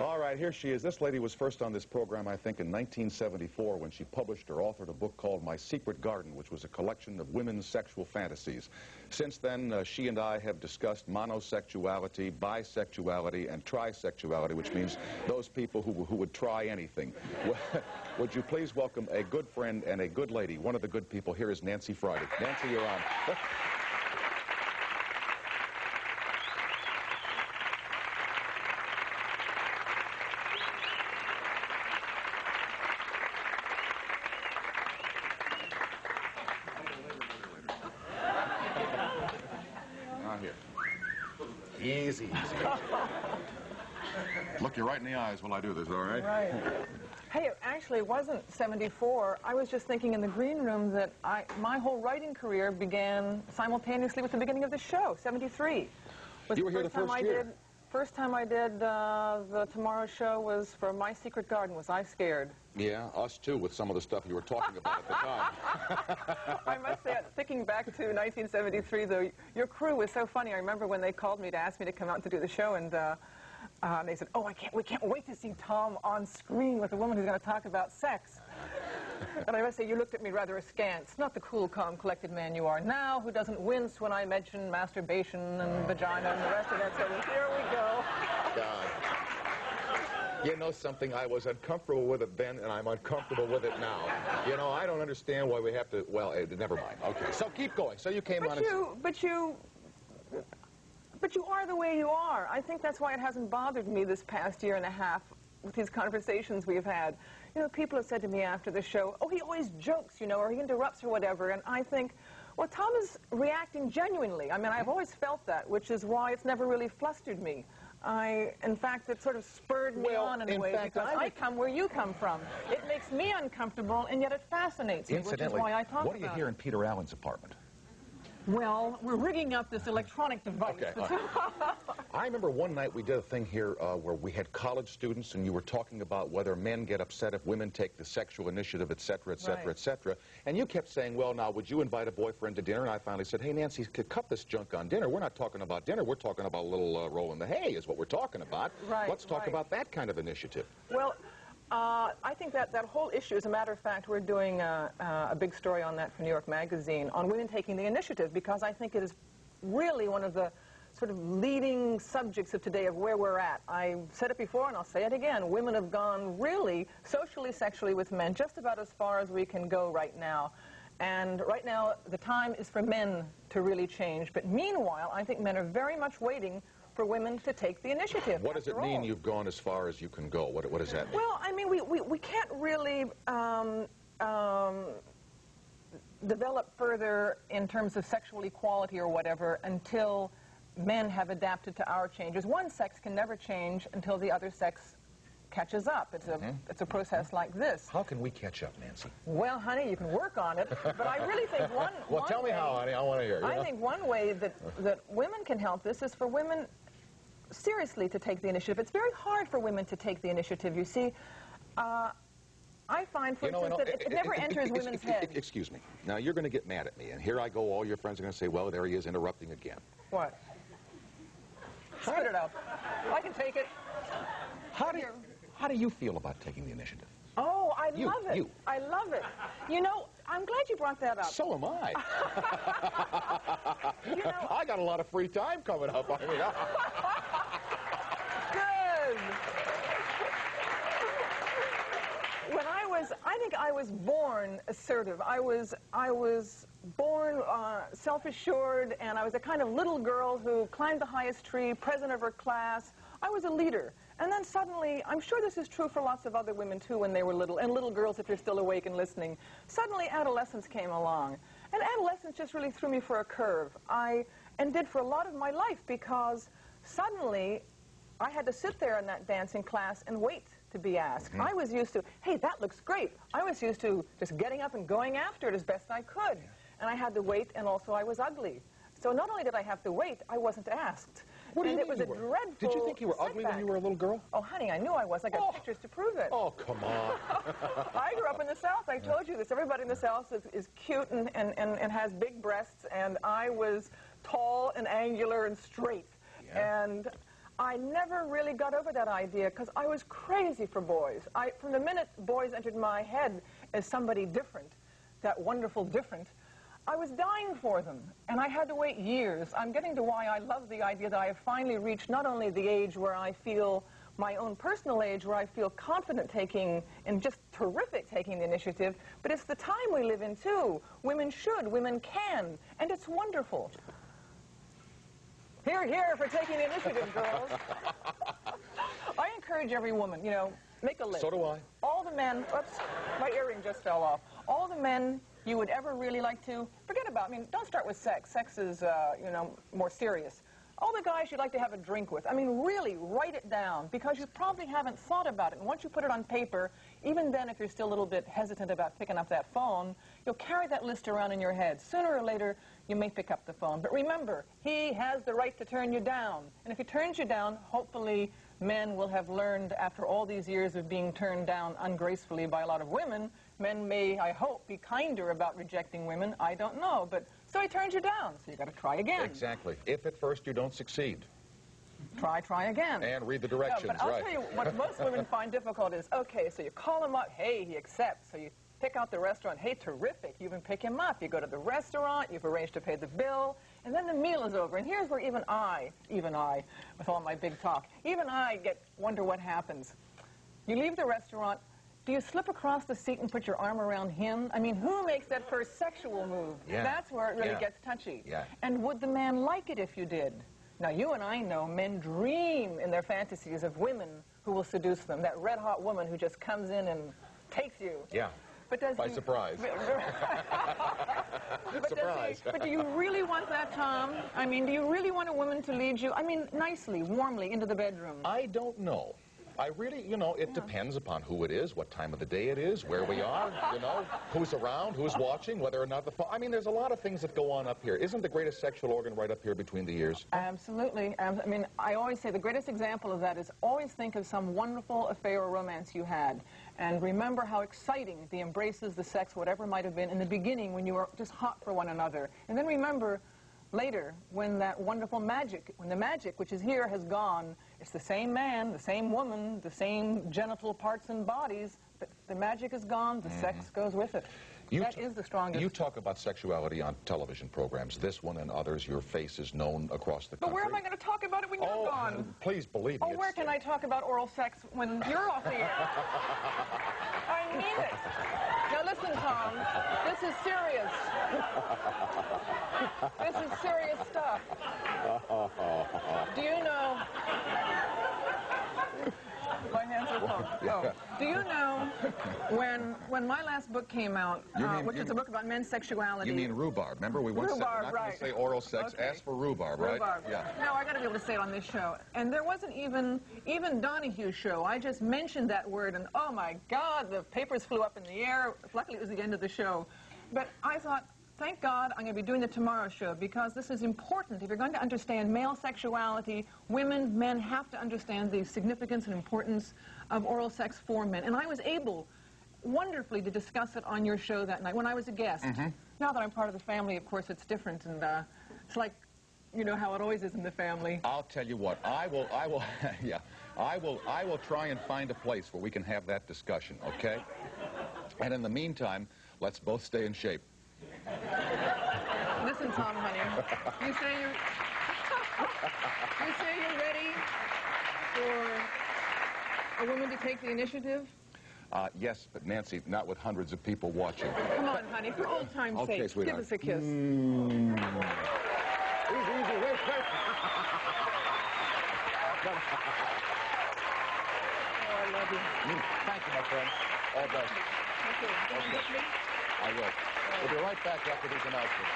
All right, here she is. This lady was first on this program, I think, in 1974 when she published or authored a book called My Secret Garden, which was a collection of women's sexual fantasies. Since then, she and I have discussed monosexuality, bisexuality, and trisexuality, which means those people who would try anything. Would you please welcome a good friend and a good lady, one of the good people. Here is Nancy Friday. Nancy, you're on. Easy, easy. Look you right in the eyes while I do this, all right? Right. Hey, actually, it wasn't 74. I was just thinking in the green room that my whole writing career began simultaneously with the beginning of the show, 73. You were here the first year. First time I did the Tomorrow Show was for My Secret Garden. Was I scared? Yeah, us too, with some of the stuff you were talking about at the time. I must say, thinking back to 1973, though, your crew was so funny. I remember when they called me to ask me to come out to do the show, and they said, "Oh, we can't wait to see Tom on screen with a woman who's going to talk about sex." And I must say, you looked at me rather askance. Not the cool, calm, collected man you are now, who doesn't wince when I mention masturbation and vagina and the rest of that sort of. Here we go. God. You know something? I was uncomfortable with it then, and I'm uncomfortable with it now. You know, I don't understand why we have to. Well, never mind. Okay, so keep going. So you came on. But you are the way you are. I think that's why it hasn't bothered me this past year and a half with these conversations we've had. You know, people have said to me after the show, "Oh, he always jokes, you know, or he interrupts or whatever." And I think, well, Tom is reacting genuinely. I mean, I've always felt that, which is why it's never really flustered me. In fact, it sort of spurred me on in a way, because I come where you come from. It makes me uncomfortable, and yet it fascinates me, which is why I talk about it. What do you hear in Peter Allen's apartment? Well, we're rigging up this electronic device. Okay. I remember one night we did a thing here where we had college students, and you were talking about whether men get upset if women take the sexual initiative, et cetera, et cetera, et cetera. And you kept saying, well, now, would you invite a boyfriend to dinner? And I finally said, hey, Nancy, cut this junk on dinner. We're not talking about dinner. We're talking about a little roll in the hay is what we're talking about. Right, Let's talk about that kind of initiative. Well, I think that whole issue, as a matter of fact, we're doing a big story on that for New York Magazine, on women taking the initiative, because I think it is really one of the sort of leading subjects of today of where we're at. I said it before, and I'll say it again. Women have gone really, socially, sexually, with men just about as far as we can go right now. And right now, the time is for men to really change. But meanwhile, I think men are very much waiting for women to take the initiative. What does it mean you've gone as far as you can go? What does that mean? Well, I mean, we can't really develop further in terms of sexual equality or whatever until men have adapted to our changes. One sex can never change until the other sex catches up. It's a process like this. How can we catch up, Nancy? Well, honey, you can work on it, but I really think one Well, tell me how, honey. I want to hear. I think one way that women can help this is for women seriously to take the initiative. It's very hard for women to take the initiative, you see. I find, for instance, that it never enters women's heads. Excuse me. Now, you're going to get mad at me, and here I go, all your friends are going to say, well, there he is interrupting again. What? Spit it out. I can take it. How do you feel about taking the initiative? Oh, I love it. I love it. You know, I'm glad you brought that up. So am I. You know, I got a lot of free time coming up. I mean, good. I think I was born assertive. I was born self-assured, and I was a kind of little girl who climbed the highest tree, president of her class. I was a leader. And then suddenly, I'm sure this is true for lots of other women too when they were little, and little girls if you're still awake and listening, suddenly adolescence came along. And adolescence just really threw me for a curve. And did for a lot of my life, because suddenly I had to sit there in that dancing class and wait to be asked. I was used to, hey, that looks great. I was used to just getting up and going after it as best I could. And I had to wait, and also I was ugly. So not only did I have to wait, I wasn't asked. What do you and mean it was a dreadful Did you think you were ugly when you were a little girl? Oh, honey, I knew I was. I got pictures to prove it. Oh, come on. I grew up in the South. I told you this. Everybody in the South is cute and has big breasts, and I was tall and angular and straight. Yeah. And I never really got over that idea because I was crazy for boys. From the minute boys entered my head as somebody different, that wonderful different, I was dying for them, and I had to wait years. I'm getting to why I love the idea that I have finally reached not only the age where I feel my own personal age, where I feel confident taking and just terrific taking the initiative, but it's the time we live in, too. Women should, women can, and it's wonderful. Hear, hear for taking the initiative, girls. I encourage every woman, you know, make a list. So do I. All the men, oops, my earring just fell off. All the men you would ever really like to, forget about, I mean, don't start with sex. Sex is, you know, more serious. All the guys you'd like to have a drink with. I mean, really, write it down, because you probably haven't thought about it. And once you put it on paper, even then, if you're still a little bit hesitant about picking up that phone, you'll carry that list around in your head. Sooner or later, you may pick up the phone. But remember, he has the right to turn you down. And if he turns you down, hopefully men will have learned, after all these years of being turned down ungracefully by a lot of women, men may, I hope, be kinder about rejecting women. I don't know. But so he turns you down, so you got to try again. Exactly. If at first you don't succeed. Try again. And read the directions, but I'll right. tell you what most women find difficult is, okay, so you call him up, hey, he accepts. So you pick out the restaurant, hey, terrific, you even pick him up. You go to the restaurant, you've arranged to pay the bill, and then the meal is over. And here's where even I, with all my big talk, even I wonder what happens. You leave the restaurant, do you slip across the seat and put your arm around him? I mean, who makes that first sexual move? Yeah. That's where it really gets touchy. Yeah. And would the man like it if you did? Now, you and I know men dream in their fantasies of women who will seduce them, that red-hot woman who just comes in and takes you. Yeah. But does By surprise. Surprise. But do you really want that, Tom? I mean, do you really want a woman to lead you, I mean, nicely, warmly, into the bedroom? I don't know. I really, you know, it depends upon who it is, what time of the day it is, where we are, you know, who's around, who's watching, whether or not the phone. I mean, there's a lot of things that go on up here. Isn't the greatest sexual organ right up here between the ears? Absolutely. I mean, I always say the greatest example of that is always think of some wonderful affair or romance you had. And remember how exciting the embraces, the sex, whatever might have been in the beginning when you were just hot for one another. And then remember later when that wonderful magic, when the magic, which is here, has gone, it's the same man, the same woman, the same genital parts and bodies, but the magic is gone, the sex goes with it. That is the strongest. You talk about sexuality on television programs, this one and others. Your face is known across the country. But where am I going to talk about it when you're gone? Please believe me. Oh, where can I talk about oral sex when you're off the air? I mean it. Now listen, Tom, this is serious. This is serious stuff. Do you know... My hands are full. Oh. Do you know when my last book came out, which is a book about men's sexuality? You mean rhubarb? Remember, we once said we're not going to say oral sex. Okay. Ask for rhubarb, right? Rhubarb. Yeah. No, I got to be able to say it on this show. And there wasn't even Donahue's show. I just mentioned that word, and oh my God, the papers flew up in the air. Luckily, it was the end of the show. But I thought, thank God I'm going to be doing the Tomorrow Show, because this is important. If you're going to understand male sexuality, women, men have to understand the significance and importance of oral sex for men. And I was able, wonderfully, to discuss it on your show that night when I was a guest. Now that I'm part of the family, of course, it's different. And it's like, you know how it always is in the family. I'll tell you what, I will try and find a place where we can have that discussion, okay? And in the meantime, let's both stay in shape. Listen, Tom, honey. You say you're ready for a woman to take the initiative? Yes, but Nancy, not with hundreds of people watching. Come on, honey, for old time's Okay, sake, sweetheart. give us a kiss. Easy, wait. Oh, I love you. Thank you, my friend. All best. Okay. I will. We'll be right back after these announcements.